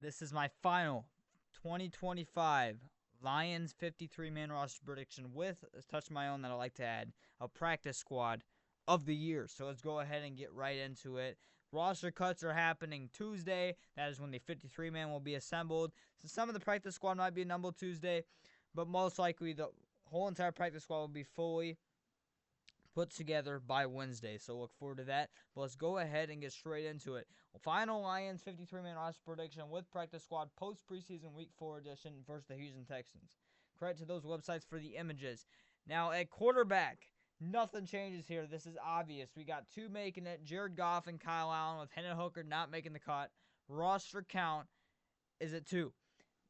This is my final 2025 Lions 53-man roster prediction with a touch of my own that I like to add, a practice squad of the year. So let's go ahead and get right into it. Roster cuts are happening Tuesday. That is when the 53-man will be assembled. So some of the practice squad might be assembled Tuesday, but most likely the whole entire practice squad will be fully put together by Wednesday. So look forward to that. But let's go ahead and get straight into it. Final Lions 53-man roster prediction with practice squad post preseason week 4 edition versus the Houston Texans. Credit to those websites for the images. Now at quarterback, nothing changes here. This is obvious. We got two making it, Jared Goff and Kyle Allen, with Hendon Hooker not making the cut. Roster count is at 2.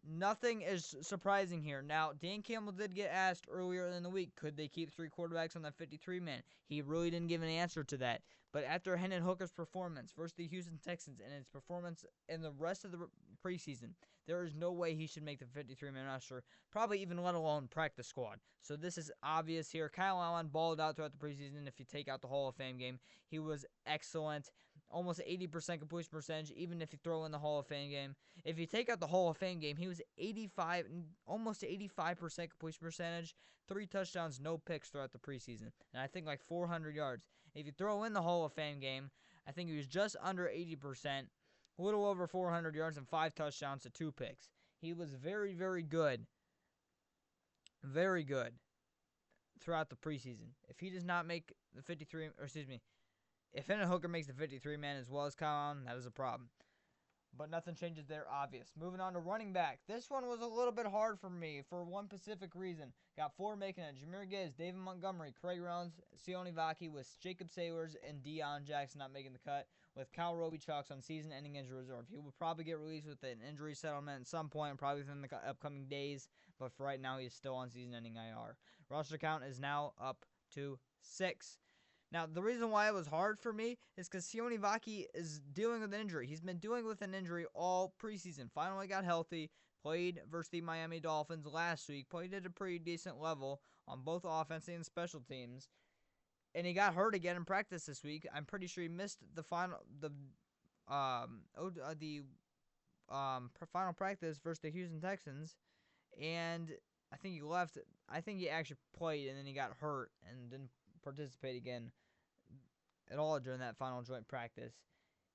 Nothing is surprising here. Now, Dan Campbell did get asked earlier in the week, could they keep 3 quarterbacks on that 53-man? He really didn't give an answer to that. But after Hendon Hooker's performance versus the Houston Texans and his performance in the rest of the preseason, there is no way he should make the 53-man roster, probably even let alone practice squad. So this is obvious here. Kyle Allen balled out throughout the preseason. If you take out the Hall of Fame game, he was excellent. Almost 80% completion percentage, even if you throw in the Hall of Fame game. If you take out the Hall of Fame game, he was almost 85% completion percentage, 3 touchdowns, no picks throughout the preseason, and I think like 400 yards. If you throw in the Hall of Fame game, I think he was just under 80%, a little over 400 yards and 5 touchdowns to 2 picks. He was very, very good throughout the preseason. If he does not make the 53, or excuse me, if Hendon Hooker makes the 53-man as well as Kyle Allen, that is a problem. But nothing changes there, obvious. Moving on to running back. This one was a little bit hard for me for one specific reason. Got 4 making it. Jahmyr Gibbs, David Montgomery, Craig Reynolds, Sione Vaki with Jacob Saywers, and Deion Jackson not making the cut, with Kyle Roby-Chalks on season-ending injury reserve. He will probably get released with an injury settlement at some point, probably within the upcoming days, but for right now, he is still on season-ending IR. Roster count is now up to 6. Now, the reason why it was hard for me is because Sione Vaki is dealing with an injury. He's been dealing with an injury all preseason. Finally got healthy, played versus the Miami Dolphins last week, played at a pretty decent level on both offense and special teams, and he got hurt again in practice this week. I'm pretty sure he missed the final practice versus the Houston Texans, and I think he left. I think he actually played, and then he got hurt and didn't participate again at all during that final joint practice,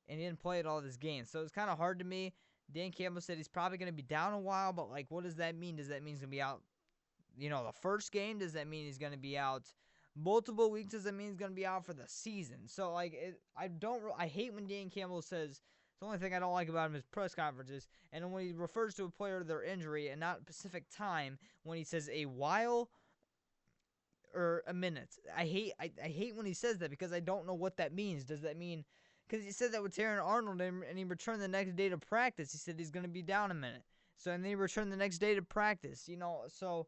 and he didn't play at all this game. So it's kind of hard to me. Dan Campbell said he's probably going to be down a while, but like, what does that mean? Does that mean he's going to be out, the first game? Does that mean he's going to be out multiple weeks? Does that mean he's going to be out for the season? So like, I hate when Dan Campbell says, the only thing I don't like about him is press conferences, and then when he refers to a player to their injury and not a specific time, when he says a while or a minute. I hate when he says that because I don't know what that means. Does that mean, because he said that with Terran Arnold and he returned the next day to practice. He said he's going to be down a minute. So, and then he returned the next day to practice, So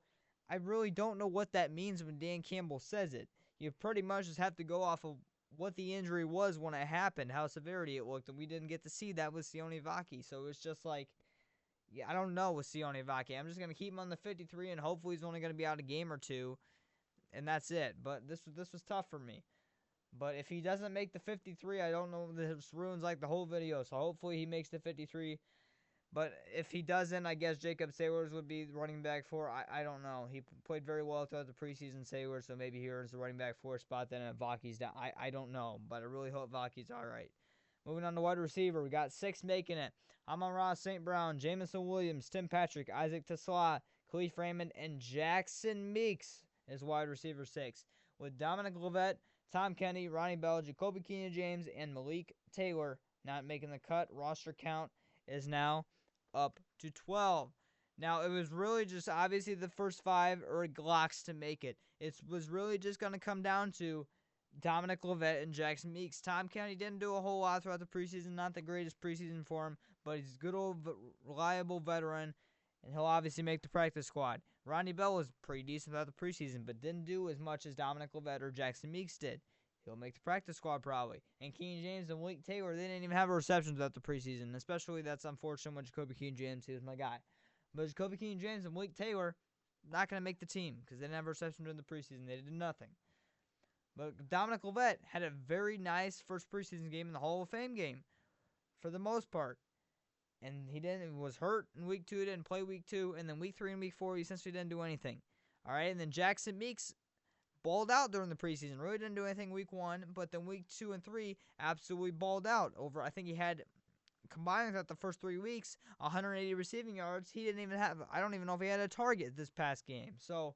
I really don't know what that means when Dan Campbell says it. You pretty much just have to go off of what the injury was when it happened, how severity it looked, and we didn't get to see that with Sione Vaki. So it's just like, yeah, I don't know with Sione Vaki. I'm just going to keep him on the 53, and hopefully he's only going to be out a game or two. And that's it. But this was tough for me. But if he doesn't make the 53, I don't know. This ruins like the whole video. So hopefully he makes the 53. But if he doesn't, I guess Jacob Saywers would be running back 4. I don't know. He played very well throughout the preseason, Saywers, so maybe he earns the running back 4 spot then if Vaki's down. I don't know. But I really hope Vaki's all right. Moving on to wide receiver, we got 6 making it. Amon-Ra St. Brown, Jamison Williams, Tim Patrick, Isaac Tesla, Khalif Raymond, and Jackson Meeks is wide receiver 6, with Dominic Lovett, Tom Kenny, Ronnie Bell, Jacoby Keenan-James, and Malik Taylor not making the cut. Roster count is now up to 12. Now, it was really just obviously the first 5 are Glocks to make it. It was really just going to come down to Dominic Lovett and Jackson Meeks. Tom Kenny didn't do a whole lot throughout the preseason. Not the greatest preseason for him, but he's a good old reliable veteran, and he'll obviously make the practice squad. Ronnie Bell was pretty decent throughout the preseason, but didn't do as much as Dominic Lovett or Jackson Meeks did. He'll make the practice squad probably. And Keenan James and Malik Taylor, they didn't even have a reception throughout the preseason. Especially that's unfortunate with Jacoby Keenan James. He was my guy. But Jacoby Keenan James and Malik Taylor not going to make the team because they didn't have a reception during the preseason. They did nothing. But Dominic Lovett had a very nice first preseason game in the Hall of Fame game for the most part. and he was hurt in week 2, didn't play week 2, and then week 3 and week 4 he essentially didn't do anything. All right, and then Jackson Meeks balled out during the preseason. Really didn't do anything week 1, but then week 2 and 3 absolutely balled out. Over, I think he had combined throughout the first 3 weeks 180 receiving yards. He didn't even have, I don't even know if he had a target this past game. So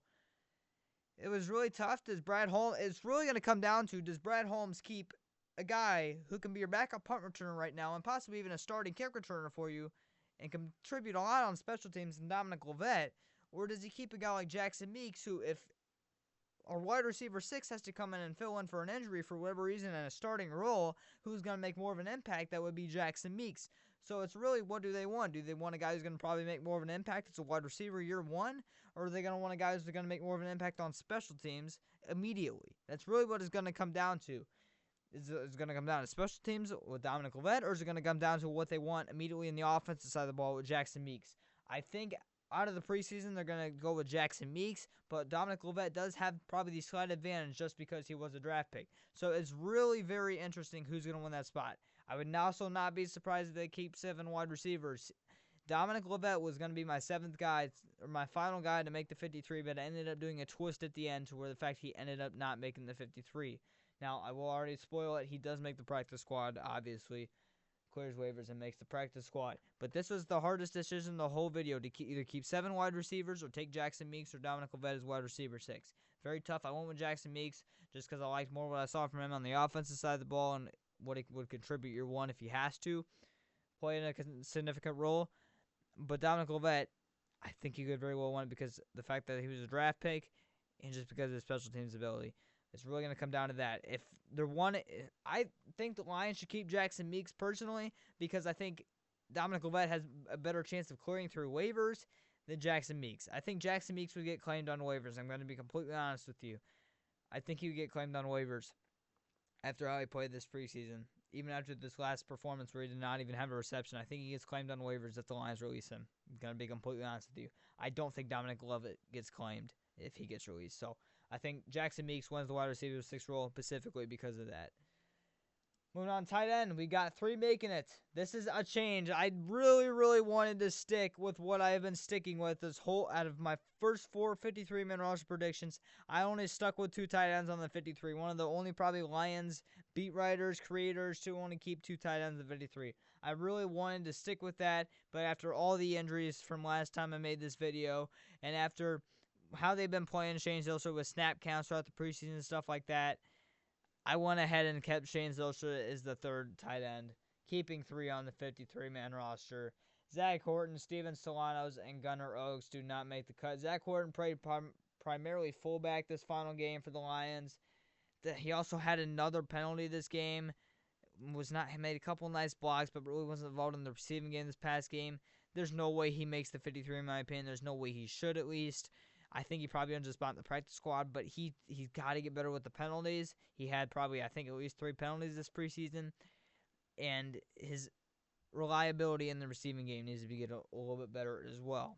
it was really tough. Does Brad Holmes? It's really going to come down to, does Brad Holmes keep a guy who can be your backup punt returner right now and possibly even a starting kick returner for you and contribute a lot on special teams in Dominic Lovett, or does he keep a guy like Jackson Meeks who, if our wide receiver 6 has to come in and fill in for an injury for whatever reason in a starting role, who's going to make more of an impact? That would be Jackson Meeks. So it's really, what do they want? Do they want a guy who's going to probably make more of an impact as a wide receiver year 1? Or are they going to want a guy who's going to make more of an impact on special teams immediately? That's really what it's going to come down to. Is it going to come down to special teams with Dominic Lovett, or is it going to come down to what they want immediately in the offensive side of the ball with Jackson Meeks? I think out of the preseason, they're going to go with Jackson Meeks, but Dominic Lovett does have probably the slight advantage just because he was a draft pick. So it's really very interesting who's going to win that spot. I would also not be surprised if they keep 7 wide receivers. Dominic Lovett was going to be my 7th guy, or my final guy to make the 53, but I ended up doing a twist at the end to where the fact he ended up not making the 53. Now, I will already spoil it. He does make the practice squad, obviously. Clears waivers and makes the practice squad. But this was the hardest decision in the whole video, to either keep 7 wide receivers or take Jackson Meeks or Dominic Lovett as wide receiver 6. Very tough. I went with Jackson Meeks just because I liked more what I saw from him on the offensive side of the ball and what he would contribute year 1 if he has to play in a significant role. But Dominic Lovett, I think he could very well win because the fact that he was a draft pick and just because of his special teams ability. It's really going to come down to that. If they're one, I think the Lions should keep Jackson Meeks personally because I think Dominic Lovett has a better chance of clearing through waivers than Jackson Meeks. I think Jackson Meeks would get claimed on waivers. I'm going to be completely honest with you. I think he would get claimed on waivers after how he played this preseason. Even after this last performance where he did not even have a reception, I think he gets claimed on waivers if the Lions release him. I'm going to be completely honest with you. I don't think Dominic Lovett gets claimed if he gets released. So I think Jackson Meeks wins the wide receiver 6 role specifically because of that. Moving on, tight end, we got 3 making it. This is a change. I really wanted to stick with what I have been sticking with this whole, out of my first 4 53-man roster predictions, I only stuck with 2 tight ends on the 53. One of the only probably Lions beat writers, creators to only keep 2 tight ends at 53. I really wanted to stick with that, but after all the injuries from last time I made this video, and after how they've been playing Shane Zylstra with snap counts throughout the preseason and stuff like that, I went ahead and kept Shane Zylstra as the 3rd tight end, keeping 3 on the 53-man roster. Zach Horton, Steven Stelanos, and Gunnar Oaks do not make the cut. Zach Horton played primarily fullback this final game for the Lions. He also had another penalty this game. He made a couple nice blocks, but really wasn't involved in the receiving game this past game. There's no way he makes the 53 in my opinion. There's no way he should, at least. I think he probably earns a spot in the practice squad, but he's got to get better with the penalties. He had probably, I think, at least 3 penalties this preseason, and his reliability in the receiving game needs to be getting a little bit better as well.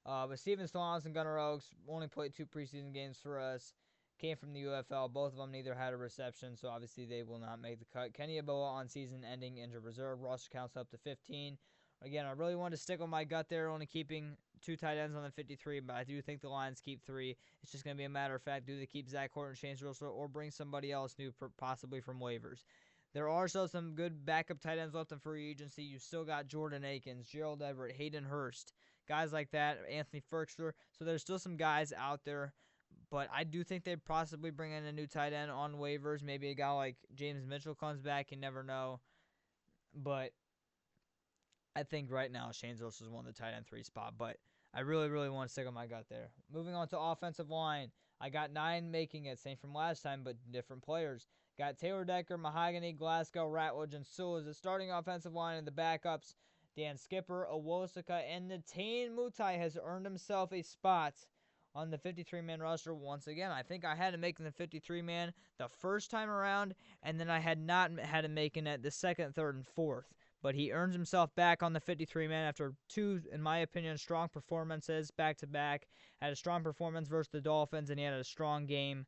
But Steven Stelanos and Gunnar Oaks only played 2 preseason games for us. Came from the UFL. Both of them neither had a reception, so obviously they will not make the cut. Kenny Aboa on season-ending injured reserve. Roster counts up to 15. Again, I really wanted to stick with my gut there, only keeping 2 tight ends on the 53, but I do think the Lions keep 3. It's just going to be a matter of fact, do they keep Zach Horton, Shane Zylstra, or bring somebody else new, possibly from waivers? There are still some good backup tight ends left in free agency. You still got Jordan Akins, Gerald Everett, Hayden Hurst, guys like that, Anthony Ferkster. So there's still some guys out there, but I do think they'd possibly bring in a new tight end on waivers. Maybe a guy like James Mitchell comes back. You never know. But I think right now Shane Zylstra won the tight end 3 spot, but I really want to stick on my gut there. Moving on to offensive line, I got 9 making it, same from last time, but different players. Got Taylor Decker, Mahogany, Glasgow, Ratledge, and Sewell as the starting offensive line, and the backups, Dan Skipper, Owosika, and Natane Mutai has earned himself a spot on the 53-man roster once again. I think I had him making the 53-man the first time around, and then I had not had him making it the 2nd, 3rd, and 4th. But he earns himself back on the 53-man after 2, in my opinion, strong performances back-to-back. Had a strong performance versus the Dolphins, and he had a strong game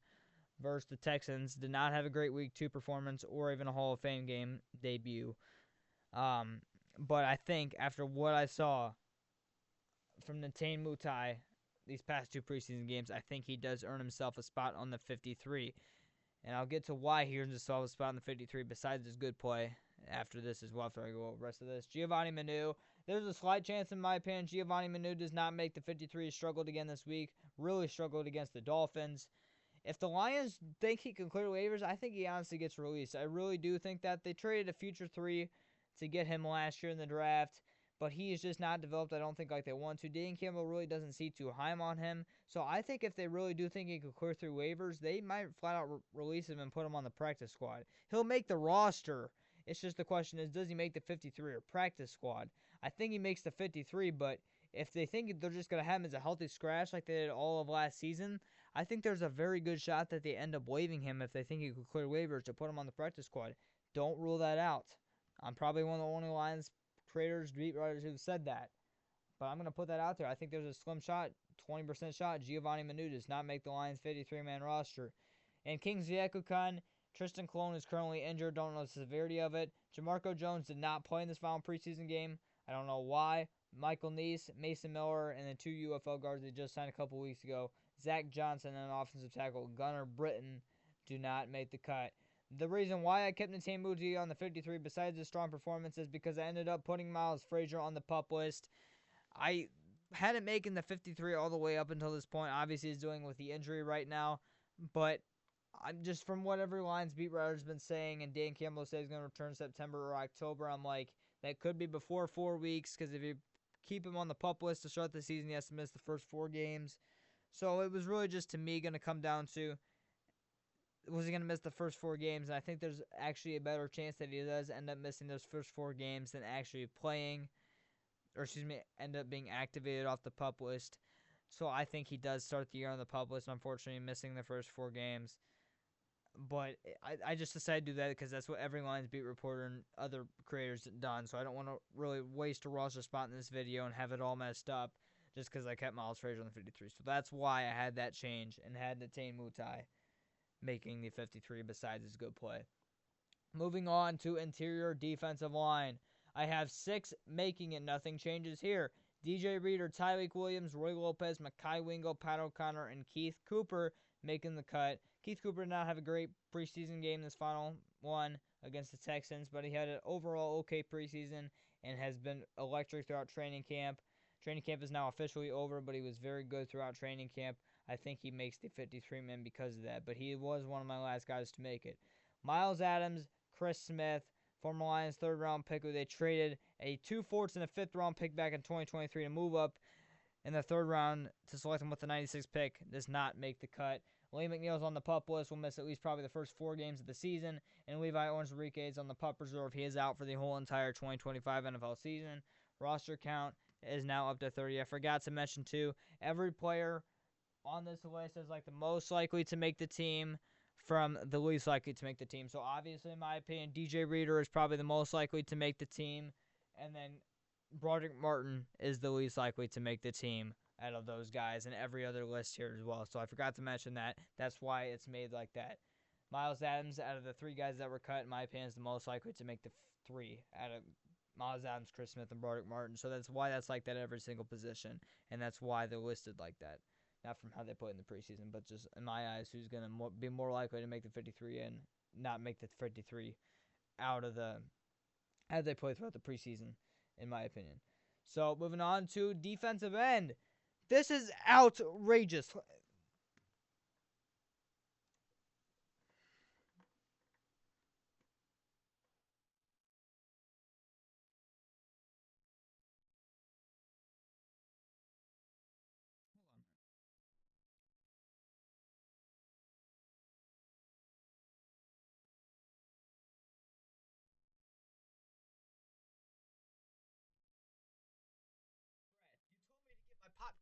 versus the Texans. Did not have a great week 2 performance or even a Hall of Fame game debut. But I think after what I saw from Natane Mutai these past two preseason games, I think he does earn himself a spot on the 53. And I'll get to why he earns himself a spot on the 53 besides his good play after this as well, after I go over the rest of this. Giovanni Manu. There's a slight chance, in my opinion, Giovanni Manu does not make the 53. He struggled again this week. Really struggled against the Dolphins. If the Lions think he can clear waivers, I think he honestly gets released. I really do think that. They traded a future 3 to get him last year in the draft, but he is just not developed, I don't think, like they want to. Dan Campbell really doesn't see too high on him. So I think if they really do think he could clear through waivers, they might flat out release him and put him on the practice squad. He'll make the roster. It's just the question is, does he make the 53 or practice squad? I think he makes the 53, but if they think they're just going to have him as a healthy scratch like they did all of last season, I think there's a very good shot that they end up waiving him if they think he could clear waivers to put him on the practice squad. Don't rule that out. I'm probably one of the only Lions creators, beat writers who've said that. But I'm going to put that out there. I think there's a slim shot, 20% shot. Giovanni Manu does not make the Lions' 53-man roster. And Kingsley Ekukun, Tristan Colon is currently injured. Don't know the severity of it. Jamarco Jones did not play in this final preseason game. I don't know why. Michael Neese, Mason Miller, and the 2 UFL guards they just signed a couple weeks ago, Zach Johnson and offensive tackle Gunnar Britton, do not make the cut. The reason why I kept Natane Muti on the 53 besides his strong performance is because I ended up putting Miles Frazier on the PUP list. I had him making the 53 all the way up until this point. Obviously, he's dealing with the injury right now. But I'm just, from what every Lions beat writer's been saying, and Dan Campbell says he's going to return September or October, I'm like, that could be before 4 weeks, because if you keep him on the PUP list to start the season, he has to miss the first 4 games. So it was really just, to me, going to come down to, was he going to miss the first 4 games? And I think there's actually a better chance that he does end up missing those first 4 games than actually playing, or end up being activated off the PUP list. So I think he does start the year on the PUP list, unfortunately missing the first 4 games. But I just decided to do that because that's what every Lions beat reporter and other creators done. So I don't want to really waste a roster spot in this video and have it all messed up just because I kept Miles Frazier on the 53. So that's why I had that change and had Natane Mutai making the 53 besides his good play. Moving on to interior defensive line. I have 6 making it nothing changes here. DJ Reader, Tyreek Williams, Roy Lopez, Mekhi Wingo, Pat O'Connor, and Keith Cooper making the cut. Keith Cooper did not have a great preseason game this final one against the Texans, but he had an overall okay preseason and has been electric throughout training camp. Training camp is now officially over, but he was very good throughout training camp. I think he makes the 53-man because of that, but he was one of my last guys to make it. Miles Adams, Chris Smith, former Lions 3rd-round pick, who they traded a 2 fourths and a 5th-round pick back in 2023 to move up in the 3rd round to select him with the 96th pick, does not make the cut. Lee McNeil's on the PUP list, will miss at least probably the first 4 games of the season, and Levi Orange-Enriquez on the PUP reserve. He is out for the whole entire 2025 NFL season. Roster count is now up to 30. I forgot to mention, too, every player on this list is like the most likely to make the team from the least likely to make the team. So obviously, in my opinion, DJ Reader is probably the most likely to make the team, and then Broderick Martin is the least likely to make the team out of those guys, and every other list here as well. So I forgot to mention that. That's why it's made like that. Miles Adams, out of the 3 guys that were cut, in my opinion, is the most likely to make the 3 out of Miles Adams, Chris Smith, and Broderick Martin. So that's why that's like that at every single position, and that's why they're listed like that. Not from how they play in the preseason, but just in my eyes, who's going to be more likely to make the 53 and not make the 53 out of the as they play throughout the preseason, in my opinion. So moving on to defensive end. This is outrageous.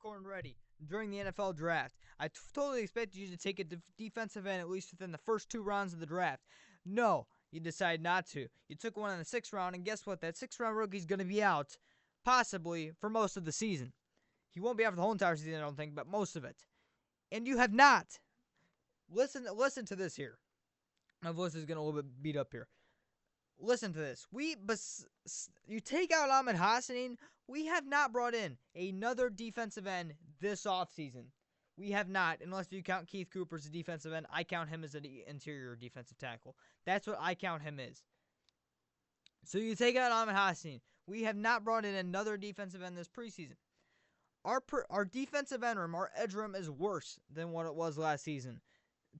Popcorn ready during the NFL draft. I totally expected you to take a defensive end at least within the first 2 rounds of the draft. No, you decided not to. You took one in the 6th round, and guess what? That 6th-round rookie's going to be out, possibly, for most of the season. He won't be out for the whole entire season, I don't think, but most of it. And you have not. Listen to this here. My voice is getting a little bit beat up here. listen to this. You take out Ahmed Hassanin, we have not brought in another defensive end this offseason. We have not, unless you count Keith Cooper as a defensive end. I count him as an interior defensive tackle. That's what I count him as. So you take out Ahmed Hassanin. We have not brought in another defensive end this preseason. Our defensive end room, our edge room is worse than what it was last season.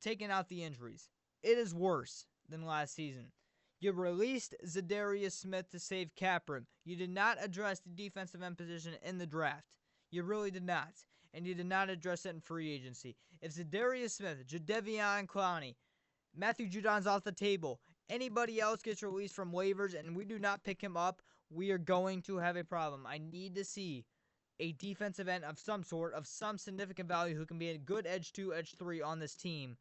Taking out the injuries, it is worse than last season. You released Zadarius Smith to save cap room. You did not address the defensive end position in the draft. You really did not. And you did not address it in free agency. If Zadarius Smith, Jadeveon Clowney, Matthew Judon's off the table, anybody else gets released from waivers and we do not pick him up, we are going to have a problem. I need to see a defensive end of some sort, of some significant value, who can be a good edge 2, edge 3 on this team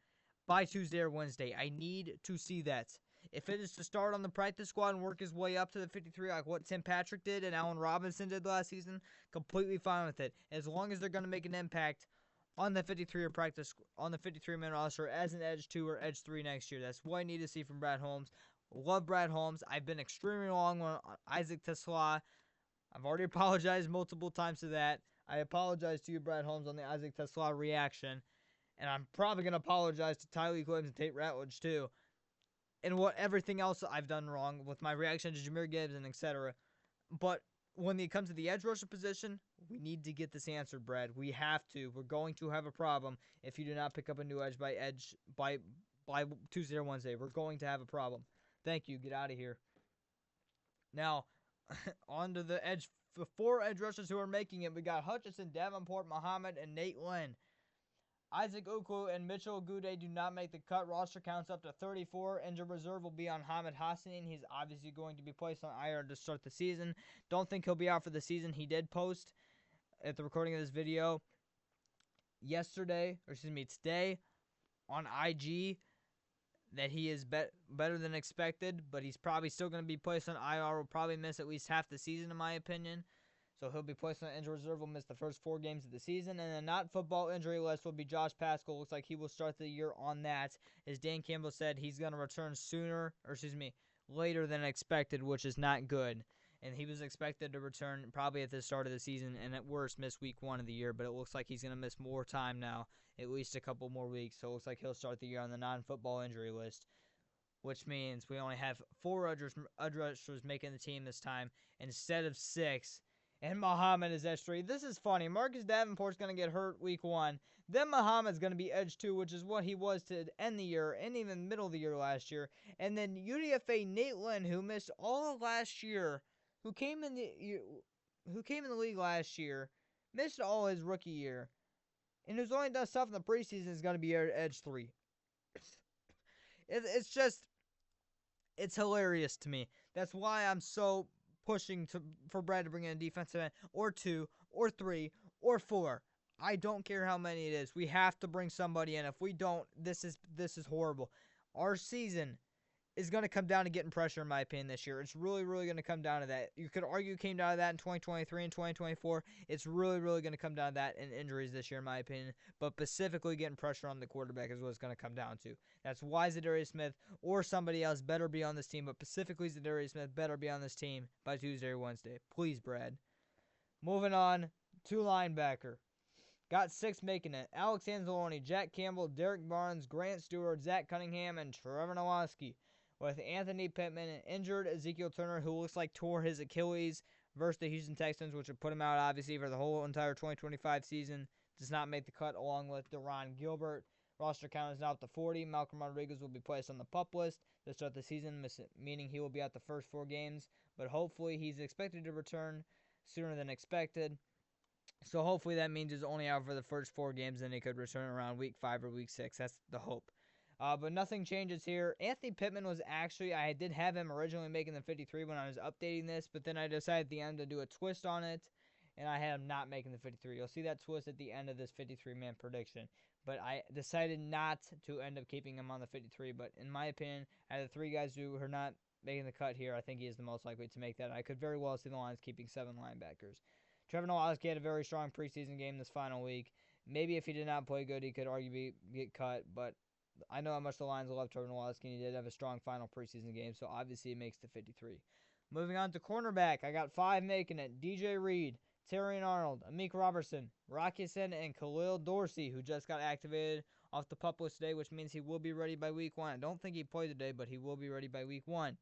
by Tuesday or Wednesday. I need to see that. If it is to start on the practice squad and work his way up to the 53 like what Tim Patrick did and Allen Robinson did last season, completely fine with it. As long as they're going to make an impact on the 53 or practice on the 53-man roster as an edge 2 or edge 3 next year. That's what I need to see from Brad Holmes. Love Brad Holmes. I've been extremely wrong on Isaac TeSlaa. I've already apologized multiple times to that. I apologize to you, Brad Holmes, on the Isaac TeSlaa reaction. And I'm probably going to apologize to Tyleik Williams and Tate Ratledge, too. And what everything else I've done wrong with my reaction to Jahmyr Gibbs and etc. But when it comes to the edge rusher position, we need to get this answered, Brad. We have to. We're going to have a problem if you do not pick up a new edge by Tuesday or Wednesday. We're going to have a problem. Thank you. Get out of here. Now, on to the four edge rushers who are making it. We got Hutchinson, Davenport, Muhammad, and Nate Lynn. Isaac Ukwu and Mitchell Gude do not make the cut. Roster counts up to 34. Injured reserve will be on Ahmed Hassanin. He's obviously going to be placed on IR to start the season. Don't think he'll be out for the season. He did post at the recording of this video today on IG that he is better than expected, but he's probably still going to be placed on IR. Will probably miss at least half the season, in my opinion. So he'll be placed on injury reserve. Will miss the first 4 games of the season. And the not football injury list will be Josh Paschal. Looks like he will start the year on that. As Dan Campbell said, he's going to return later than expected, which is not good. And he was expected to return probably at the start of the season and at worst miss week 1 of the year. But it looks like he's going to miss more time now, at least a couple more weeks. So it looks like he'll start the year on the non-football injury list, which means we only have 4 edge rushers making the team this time instead of 6. And Muhammad is edge 3. This is funny. Marcus Davenport's going to get hurt week 1. Then Muhammad's going to be edge 2, which is what he was to end the year and even middle of the year last year. And then UDFA Nate Lynn, who missed all of last year, who came in the league last year, missed all his rookie year, and who's only done stuff in the preseason, is going to be edge 3. It's hilarious to me. That's why I'm so pushing for Brad to bring in a defensive end, or 2, or 3, or 4. I don't care how many it is. We have to bring somebody in. If we don't, this is horrible. Our season is going to come down to getting pressure, in my opinion, this year. It's really, really going to come down to that. You could argue it came down to that in 2023 and 2024. It's really, really going to come down to that in injuries this year, in my opinion. But specifically getting pressure on the quarterback is what it's going to come down to. That's why Zadarius Smith or somebody else better be on this team, but specifically Zadarius Smith better be on this team by Tuesday or Wednesday. Please, Brad. Moving on to linebacker. Got 6 making it. Alex Anzalone, Jack Campbell, Derek Barnes, Grant Stewart, Zach Cunningham, and Trevor Nowaski. With Anthony Pittman and injured Ezekiel Turner, who looks like tore his Achilles versus the Houston Texans, which would put him out, obviously, for the whole entire 2025 season. Does not make the cut, along with Deron Gilbert. Roster count is now up to 40. Malcolm Rodriguez will be placed on the PUP list to start the season, meaning he will be out the first 4 games. But hopefully he's expected to return sooner than expected. So hopefully that means he's only out for the first 4 games, and he could return around week 5 or week 6. That's the hope. But nothing changes here. Anthony Pittman was actually, I did have him originally making the 53 when I was updating this, but then I decided at the end to do a twist on it, and I had him not making the 53. You'll see that twist at the end of this 53-man prediction. But I decided not to end up keeping him on the 53. But in my opinion, out of the 3 guys who are not making the cut here, I think he is the most likely to make that. I could very well see the Lions keeping 7 linebackers. Trevor Nowaski had a very strong preseason game this final week. Maybe if he did not play good, he could arguably get cut, but I know how much the Lions love Trevor Nowitzki, and he did have a strong final preseason game, so obviously it makes the 53. Moving on to cornerback, I got 5 making it. DJ Reed, Terrion Arnold, Amik Robertson, Rocky Sin, and Khalil Dorsey, who just got activated off the PUP list today, which means he will be ready by week 1. I don't think he played today, but he will be ready by week 1.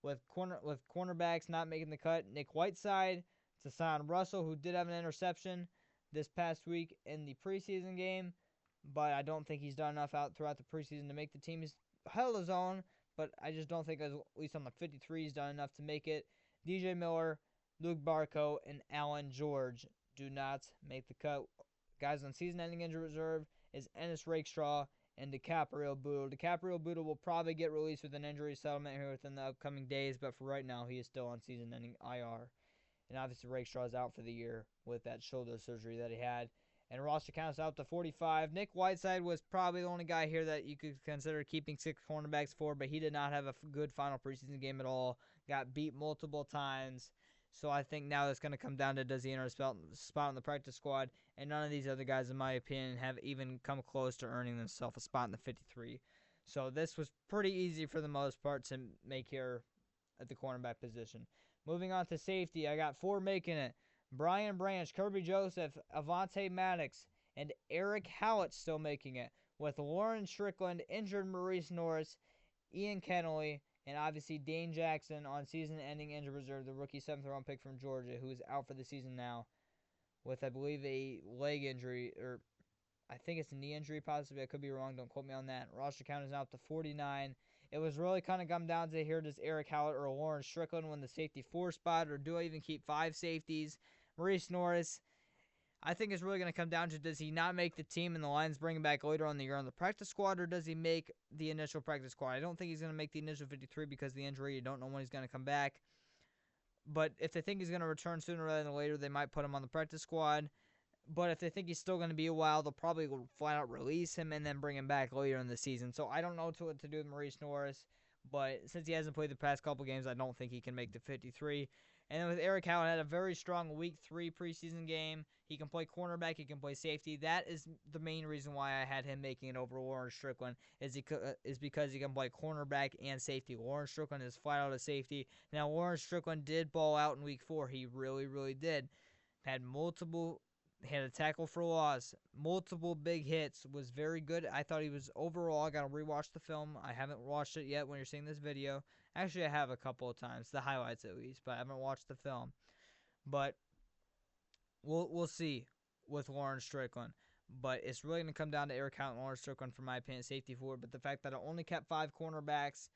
With cornerbacks not making the cut, Nick Whiteside, Tassan Russell, who did have an interception this past week in the preseason game, but I don't think he's done enough out throughout the preseason to make the team. He's held his own, but I just don't think, at least on the 53, he's done enough to make it. DJ Miller, Luke Barco, and Alan George do not make the cut. Guys on season-ending injury reserve is Ennis Rakestraw and DiCaprio Boodle. DiCaprio Boodle will probably get released with an injury settlement here within the upcoming days, but for right now, he is still on season-ending IR. And obviously, Rakestraw is out for the year with that shoulder surgery that he had. And roster count is out to 45. Nick Whiteside was probably the only guy here that you could consider keeping 6 cornerbacks for, but he did not have a good final preseason game at all. Got beat multiple times. So I think now it's going to come down to, does he enter a spot on the practice squad? And none of these other guys, in my opinion, have even come close to earning themselves a spot in the 53. So this was pretty easy for the most part to make here at the cornerback position. Moving on to safety, I got 4 making it. Brian Branch, Kirby Joseph, Avante Maddox, and Eric Howlett still making it, with Lauren Strickland, injured Maurice Norris, Ian Kennelly, and obviously Dane Jackson on season-ending injured reserve, the rookie 7th-round pick from Georgia, who is out for the season now with, I believe, a leg injury, or I think it's a knee injury possibly. I could be wrong. Don't quote me on that. Roster count is now up to 49. It was really kind of come down to here, does Eric Howlett or Lauren Strickland win the safety 4 spot, or do I even keep 5 safeties? Maurice Norris, I think it's really going to come down to, does he not make the team and the Lions bring him back later on the year on the practice squad, or does he make the initial practice squad? I don't think he's going to make the initial 53 because of the injury. You don't know when he's going to come back. But if they think he's going to return sooner rather than later, they might put him on the practice squad. But if they think he's still going to be a while, they'll probably flat out release him and then bring him back later in the season. So I don't know what to do with Maurice Norris. But since he hasn't played the past couple games, I don't think he can make the 53. And then with Eric Howlett, had a very strong Week 3 preseason game. He can play cornerback. He can play safety. That is the main reason why I had him making it over Lauren Strickland, is because he can play cornerback and safety. Lauren Strickland is flat out a safety. Now, Lauren Strickland did ball out in Week 4. He really, really did. Had a tackle for loss, multiple big hits, was very good. I thought he was overall, I got to rewatch the film. I haven't watched it yet when you're seeing this video. Actually, I have a couple of times, the highlights at least, but I haven't watched the film. But we'll see with Lauren Strickland. But it's really going to come down to Eric Howlett and Lauren Strickland, for my opinion, safety forward. But the fact that I only kept 5 cornerbacks,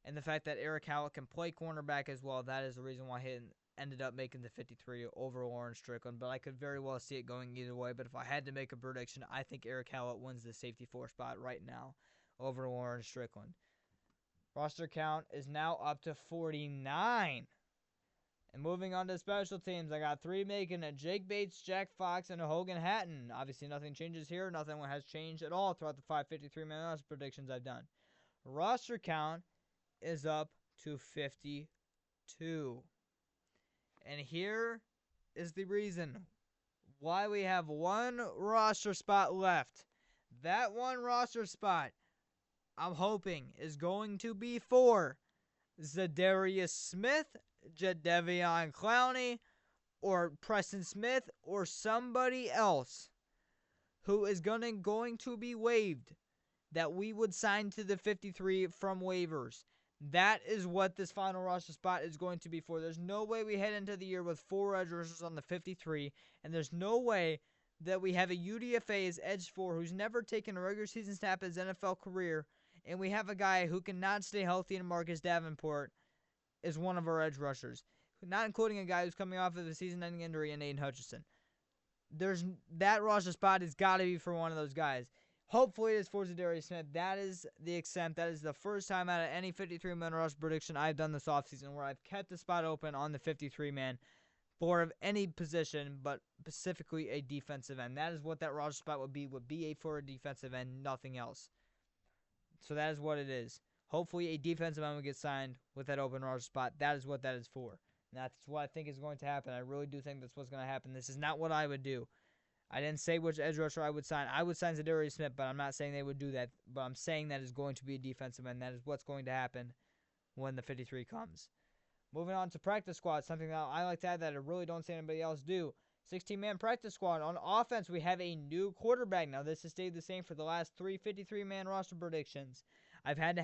and the fact that Eric Howlett can play cornerback as well, that is the reason why he ended up making the 53 over Lauren Strickland. But I could very well see it going either way. But if I had to make a prediction, I think Eric Howlett wins the safety 4 spot right now over Lauren Strickland. Roster count is now up to 49. And moving on to special teams, I got 3 making it. Jake Bates, Jack Fox, and Hogan Hatton. Obviously, nothing changes here. Nothing has changed at all throughout the 553-man roster predictions I've done. Roster count is up to 52. And here is the reason why we have 1 roster spot left. That 1 roster spot, I'm hoping, is going to be for Zadarius Smith, Jadeveon Clowney, or Preston Smith, or somebody else who is going to be waived that we would sign to the 53 from waivers. That is what this final roster spot is going to be for. There's no way we head into the year with 4 edge rushers on the 53, and there's no way that we have a UDFA as edge 4 who's never taken a regular season snap in his NFL career, and we have a guy who cannot stay healthy in Marcus Davenport is one of our edge rushers, not including a guy who's coming off of a season-ending injury in Aiden Hutchinson. That roster spot has got to be for one of those guys. Hopefully it is for Zadarius Smith. That is the extent. That is the first time out of any 53-man roster prediction I've done this offseason where I've kept the spot open on the 53-man for any position, but specifically a defensive end. That is what that roster spot would be for a defensive end, nothing else. So that is what it is. Hopefully a defensive end will get signed with that open roster spot. That is what that is for. And that's what I think is going to happen. I really do think that's what's going to happen. This is not what I would do. I didn't say which edge rusher I would sign. I would sign Zadarius Smith, but I'm not saying they would do that. But I'm saying that is going to be a defensive end. That is what's going to happen when the 53 comes. Moving on to practice squad, something that I like to add that I really don't see anybody else do. 16-man practice squad. On offense, we have a new quarterback. Now, this has stayed the same for the last 3 53-man roster predictions. I've had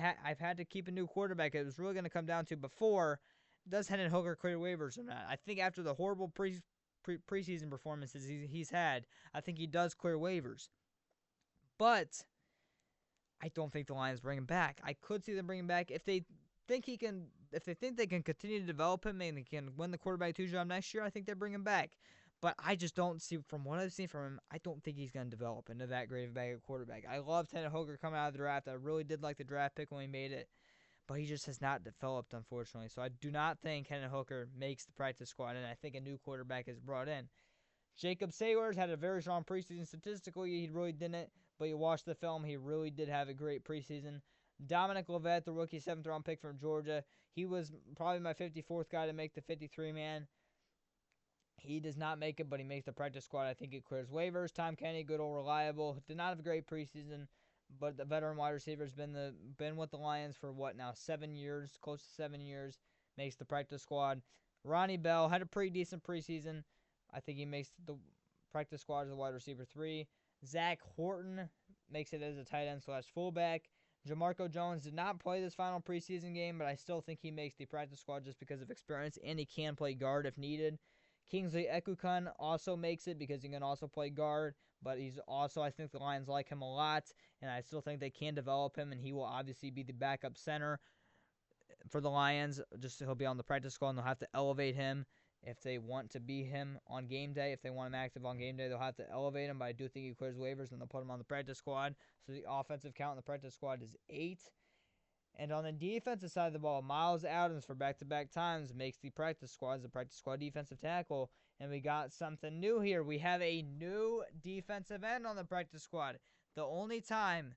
to keep a new quarterback. It was really going to come down to before, does Hendon Hooker clear waivers or not? I think after the horrible preseason performances he's had, I think he does clear waivers. But I don't think the Lions bring him back. I could see them bring him back if they think he can. If they think they can continue to develop him and they can win the quarterback 2 job next year, I think they bring him back. But I just don't see, from what I've seen from him, I don't think he's going to develop into that great of a backup quarterback. I loved Hendon Hooker coming out of the draft. I really did like the draft pick when he made it. But he just has not developed, unfortunately. So I do not think Hendon Hooker makes the practice squad, and I think a new quarterback is brought in. Jacob Saylors had a very strong preseason statistically. He really didn't, but you watch the film, he really did have a great preseason. Dominic Lovett, the rookie 7th-round pick from Georgia, he was probably my 54th guy to make the 53-man. He does not make it, but he makes the practice squad. I think it clears waivers. Tom Kenny, good old reliable. Did not have a great preseason, but the veteran wide receiver has been with the Lions for what now, 7 years, close to 7 years. Makes the practice squad. Ronnie Bell had a pretty decent preseason. I think he makes the practice squad as a wide receiver 3. Zach Horton makes it as a tight end / fullback. Jamarco Jones did not play this final preseason game, but I still think he makes the practice squad just because of experience, and he can play guard if needed. Kingsley Ekukun also makes it because he can also play guard, but he's also, I think the Lions like him a lot, and I still think they can develop him, and he will obviously be the backup center for the Lions. Just so he'll be on the practice squad, and they'll have to elevate him if they want to be him on game day. If they want him active on game day, they'll have to elevate him, but I do think he clears waivers, and they'll put him on the practice squad. So the offensive count in the practice squad is 8. And on the defensive side of the ball, Miles Adams for back-to-back times makes the practice squad as a practice squad defensive tackle. And we got something new here. We have a new defensive end on the practice squad. The only time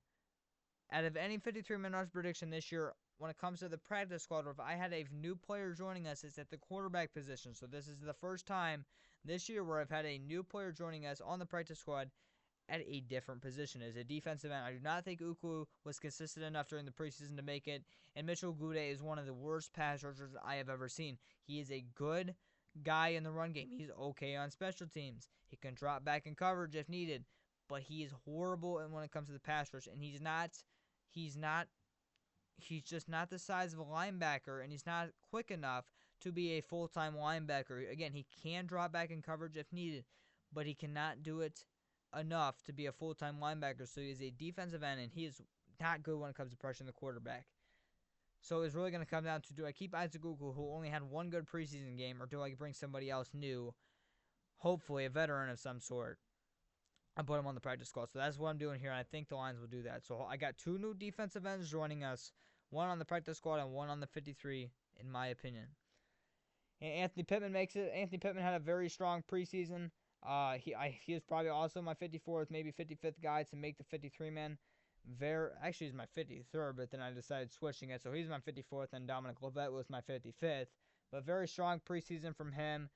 out of any 53-man rush prediction this year when it comes to the practice squad, or if I had a new player joining us, is at the quarterback position. So this is the first time this year where I've had a new player joining us on the practice squad at a different position as a defensive end. I do not think Ukwu was consistent enough during the preseason to make it, and Mitchell Gude is one of the worst pass rushers I have ever seen. He is a good guy in the run game. He's okay on special teams. He can drop back in coverage if needed, but he is horrible when it comes to the pass rush, and he's just not the size of a linebacker, and he's not quick enough to be a full-time linebacker. Again, he can drop back in coverage if needed, but he cannot do it enough to be a full-time linebacker. So he is a defensive end, and he is not good when it comes to pressuring the quarterback. So it's really going to come down to, do I keep Isaac Ukwu, who only had one good preseason game, or do I bring somebody else new, hopefully a veteran of some sort, and put him on the practice squad? So that's what I'm doing here, and I think the Lions will do that. So I got 2 new defensive ends joining us, one on the practice squad and one on the 53, in my opinion. And Anthony Pittman makes it. Anthony Pittman had a very strong preseason. He is probably also my 54th, maybe 55th guy to make the 53-man. Actually, he's my 53rd, but then I decided switching it. So he's my 54th, and Dominic Lovett was my 55th. But very strong preseason from him.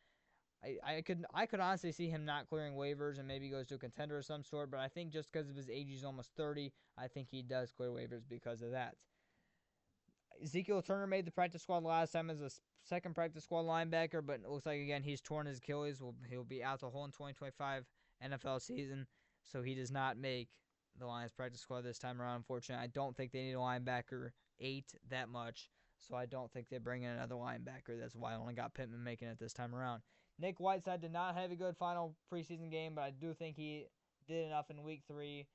I could honestly see him not clearing waivers and maybe goes to a contender of some sort. But I think just because of his age, he's almost 30, I think he does clear waivers because of that. Ezekiel Turner made the practice squad last time as a second practice squad linebacker, but it looks like, again, he's torn his Achilles. He'll be out the whole 2025 NFL season, so he does not make the Lions practice squad this time around, unfortunately. I don't think they need a linebacker 8 that much, so I don't think they bring in another linebacker. That's why I only got Pittman making it this time around. Nick Whiteside did not have a good final preseason game, but I do think he did enough in Week 3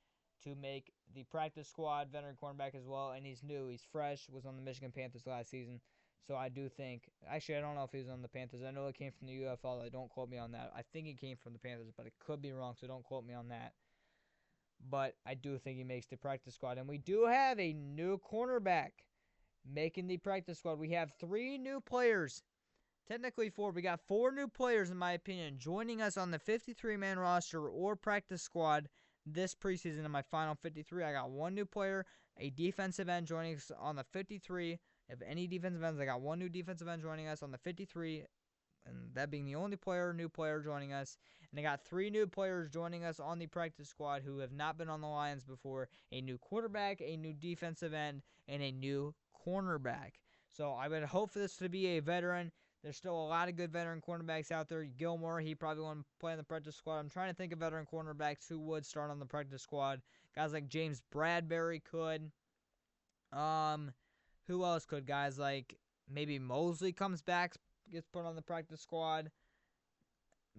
to make the practice squad, veteran cornerback as well, and he's new. He's fresh, was on the Michigan Panthers last season. So I do think, actually I don't know if he was on the Panthers. I know it came from the UFL. Don't quote me on that. I think it came from the Panthers, but it could be wrong, so don't quote me on that. But I do think he makes the practice squad. And we do have a new cornerback making the practice squad. We have 3 new players. Technically 4. We got 4 new players, in my opinion, joining us on the 53-man roster or practice squad this preseason. In my final 53, I got 1 new player, a defensive end joining us on the 53. If any defensive ends, I got 1 new defensive end joining us on the 53 and that being the only new player joining us. And I got 3 new players joining us on the practice squad who have not been on the Lions before: a new quarterback, a new defensive end, and a new cornerback. So I would hope for this to be a veteran. There's still a lot of good veteran cornerbacks out there. Gilmore, he probably won't play on the practice squad. I'm trying to think of veteran cornerbacks who would start on the practice squad. Guys like James Bradbury could. Who else could? Guys like maybe Mosley comes back, gets put on the practice squad.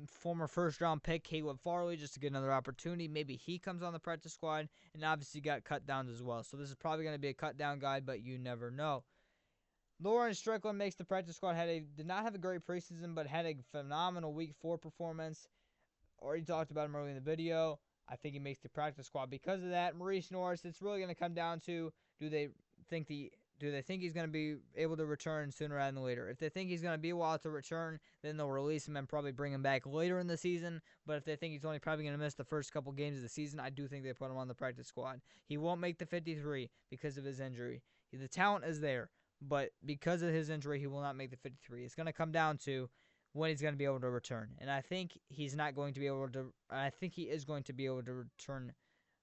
Former first-round pick Caleb Farley, just to get another opportunity. Maybe he comes on the practice squad, and obviously got cut downs as well. So this is probably going to be a cut down guy, but you never know. Lawrence Strickland makes the practice squad. Did not have a great preseason, but had a phenomenal Week 4 performance. Already talked about him earlier in the video. I think he makes the practice squad because of that. Maurice Norris, it's really going to come down to do they think he's going to be able to return sooner rather than later? If they think he's going to be a while to return, then they'll release him and probably bring him back later in the season. But if they think he's only probably going to miss the first couple games of the season, I do think they put him on the practice squad. He won't make the 53 because of his injury. The talent is there, but because of his injury, he will not make the 53. It's going to come down to when he's going to be able to return. And I think he's not going to be able to. I think he is going to be able to return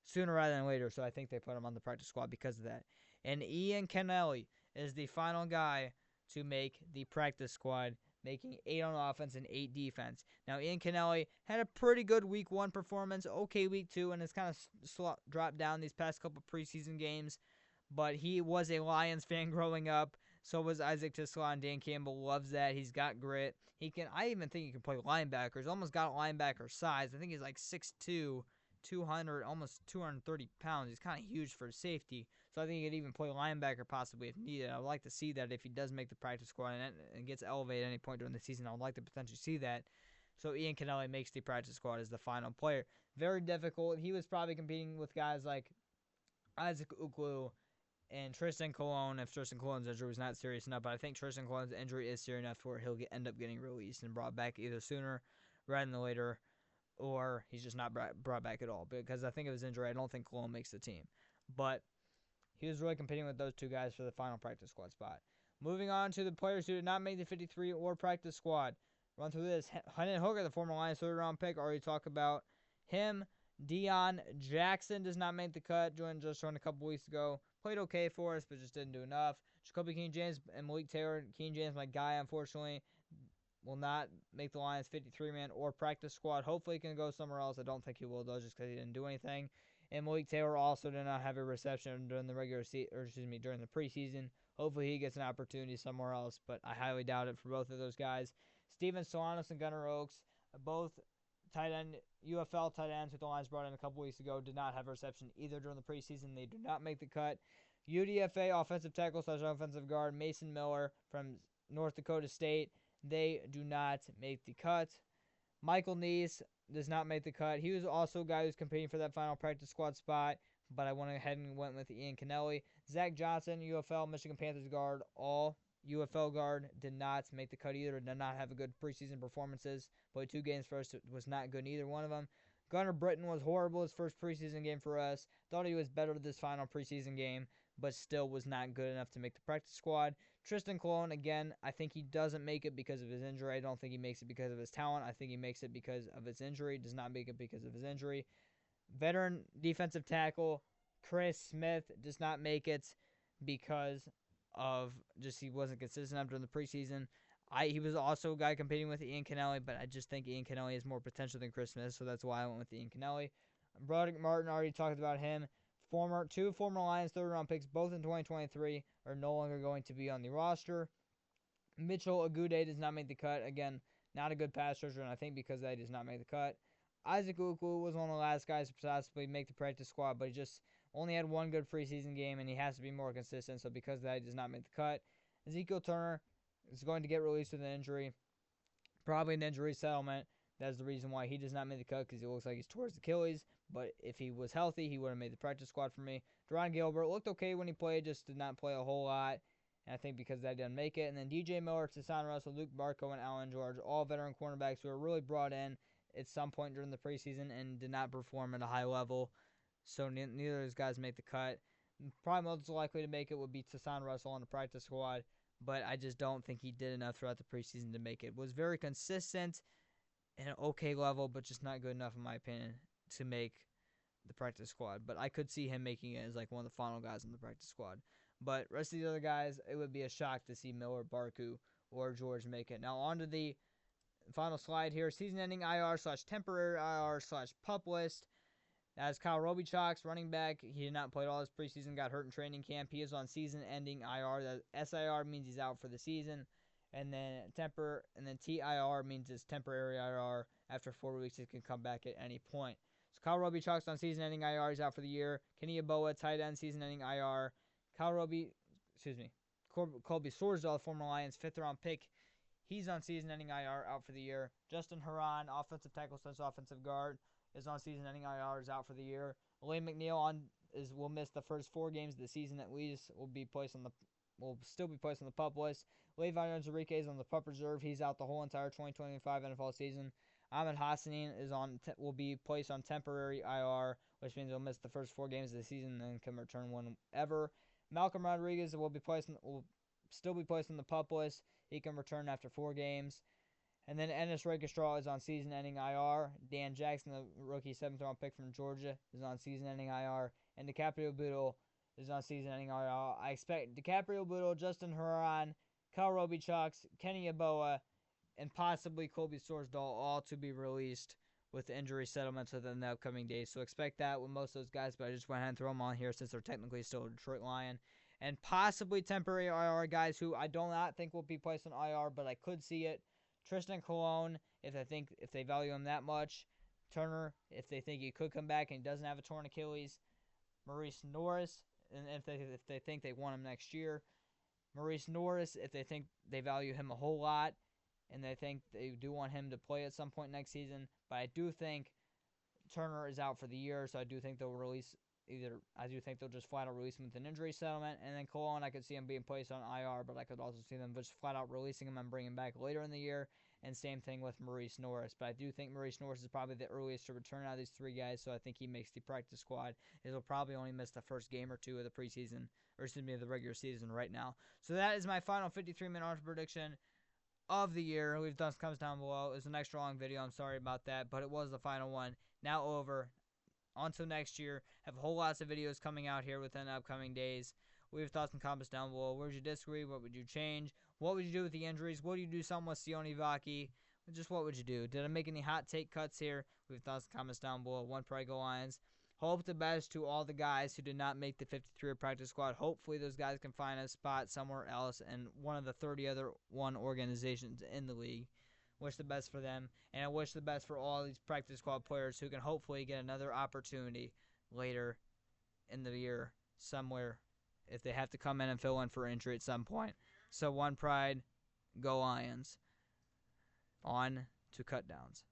sooner rather than later. So I think they put him on the practice squad because of that. And Ian Kennelly is the final guy to make the practice squad, making 8 on offense and 8 defense. Now, Ian Kennelly had a pretty good Week 1 performance, okay Week 2, and it's kind of dropped down these past couple preseason games. But he was a Lions fan growing up. So was Isaac Tisla, and Dan Campbell loves that. He's got grit. I even think he can play linebacker. He's almost got linebacker size. I think he's like 6'2", 200, almost 230 pounds. He's kind of huge for safety. So I think he could even play linebacker possibly if needed. I would like to see that if he does make the practice squad and gets elevated at any point during the season. I would like to potentially see that. So Ian Kennelly makes the practice squad as the final player. Very difficult. He was probably competing with guys like Isaac Uklu and Tristan Colon, if Tristan Colon's injury was not serious enough. But I think Tristan Colon's injury is serious enough where he'll end up getting released and brought back either sooner rather than later, or he's just not brought back at all. Because I think of his injury, I don't think Colon makes the team. But he was really competing with those two guys for the final practice squad spot. Moving on to the players who did not make the 53 or practice squad. Run through this. Hendon Hooker, the former Lions third-round pick, already talked about him. Deion Jackson does not make the cut. Joined a couple weeks ago. Played okay for us, but just didn't do enough. Jacoby King-James and Malik Taylor. King-James, my guy, unfortunately, will not make the Lions 53-man or practice squad. Hopefully he can go somewhere else. I don't think he will, though, just because he didn't do anything. And Malik Taylor also did not have a reception during the during the preseason. Hopefully he gets an opportunity somewhere else, but I highly doubt it for both of those guys. Steven Solanos and Gunnar Oaks, both UFL tight ends who the Lions brought in a couple weeks ago, did not have a reception either during the preseason. They do not make the cut. UDFA offensive tackle / offensive guard Mason Miller from North Dakota State, they do not make the cut. Michael Neese does not make the cut. He was also a guy who's competing for that final practice squad spot, but I went ahead and went with Ian Kennelly. Zach Johnson, UFL Michigan Panthers guard, all UFL guard, did not make the cut either. Did not have a good preseason performances. Played 2 games for us. It was not good in either one of them. Gunnar Britton was horrible his first preseason game for us. Thought he was better this final preseason game, but still was not good enough to make the practice squad. Tristan Colon, again, I think he doesn't make it because of his injury. I don't think he makes it because of his talent. I think he makes it because of his injury. Does not make it because of his injury. Veteran defensive tackle Chris Smith does not make it because of just he wasn't consistent after the preseason. He was also a guy competing with Ian Kennelly, but I just think Ian Kennelly has more potential than Chris Smith, so that's why I went with Ian Kennelly. Broderick Martin, already talked about him. Two former Lions third-round picks, both in 2023, are no longer going to be on the roster. Mitchell Agude does not make the cut. Again, not a good pass rusher, and I think because of that, he does not make the cut. Isaac Ukwu was one of the last guys to possibly make the practice squad, but he just only had one good preseason game, and he has to be more consistent, so because of that, he does not make the cut. Ezekiel Turner is going to get released with an injury, probably an injury settlement. That's the reason why he does not make the cut, because he looks like he's towards Achilles. But if he was healthy, he would have made the practice squad for me. Deron Gilbert looked okay when he played, just did not play a whole lot. And I think because that didn't make it. And then DJ Miller, Tassan Russell, Luke Barco, and Alan George, all veteran cornerbacks who were really brought in at some point during the preseason and did not perform at a high level. So neither of those guys make the cut. Probably most likely to make it would be Tassan Russell on the practice squad. but I just don't think he did enough throughout the preseason to make it. Was very consistent at an okay level, but just not good enough, in my opinion, to make the practice squad. But I could see him making it as like one of the final guys in the practice squad. But rest of the other guys, it would be a shock to see Miller, Barku, or George make it. Now on to the final slide here. Season-ending IR/temporary IR/pup list. As Kyle Robichaux, running back, he did not play all his preseason, got hurt in training camp. He is on season-ending IR. That SIR means he's out for the season, and then TIR means it's temporary IR. After 4 weeks, it can come back at any point. So Kyle Robichaux on season-ending IR. He's out for the year. Kenny Yeboah, tight end, season-ending IR. Colby Sorsdal, former Lions, 5th-round pick. He's on season-ending IR, out for the year. Justin Herron, offensive tackle / offensive guard, is on season-ending IR, is out for the year. Elaine McNeil will miss the first 4 games of the season at least. Will still be placed on the PUP list. Levi Enriquez on the PUP reserve. He's out the whole entire 2025 NFL season. Ahmed Hassanin will be placed on temporary IR, which means he'll miss the first 4 games of the season and then can return whenever. Malcolm Rodriguez will still be placed on the PUP list. He can return after 4 games. And then Ennis Rakestraw is on season-ending IR. Dan Jackson, the rookie 7th-round pick from Georgia, is on season-ending IR. And DiCaprio Boodle is on season-ending IR. I expect DiCaprio Boodle, Justin Herron, Kyle Robichaux, Kenny Yeboah, and possibly Colby Sorsdal all to be released with injury settlements within the upcoming days. So expect that with most of those guys, but I just went ahead and throw them on here since they're technically still a Detroit Lion. And possibly temporary IR guys who I do not think will be placed on IR, but I could see it. Tristan Colon, if they value him that much. Turner, if they think he could come back and he doesn't have a torn Achilles. Maurice Norris, and if they think they want him next year. Maurice Norris, if they think they value him a whole lot, and they think they do want him to play at some point next season. But I do think Turner is out for the year, so I do think they'll just flat out release him with an injury settlement. And then Colon, I could see him being placed on IR, but I could also see them just flat out releasing him and bringing him back later in the year. And same thing with Maurice Norris. But I do think Maurice Norris is probably the earliest to return out of these 3 guys, so I think he makes the practice squad. He'll probably only miss the first game or 2 of the preseason, the regular season right now. So that is my final 53-minute prediction of the year. We've done comes down below. It was an extra long video. I'm sorry about that, but it was the final one. Now over. Until next year, have a whole lots of videos coming out here within the upcoming days. Leave thoughts and comments down below. Where would you disagree? What would you change? What would you do with the injuries? What do you do something with Sione Vaki? Just what would you do? Did I make any hot take cuts here? Leave thoughts and comments down below. One Pride Go Lions. Hope the best to all the guys who did not make the 53 practice squad. Hopefully those guys can find a spot somewhere else in one of the 30 other organizations in the league. Wish the best for them, and I wish the best for all these practice squad players who can hopefully get another opportunity later in the year somewhere if they have to come in and fill in for injury at some point. So One Pride, Go Lions. On to cut downs.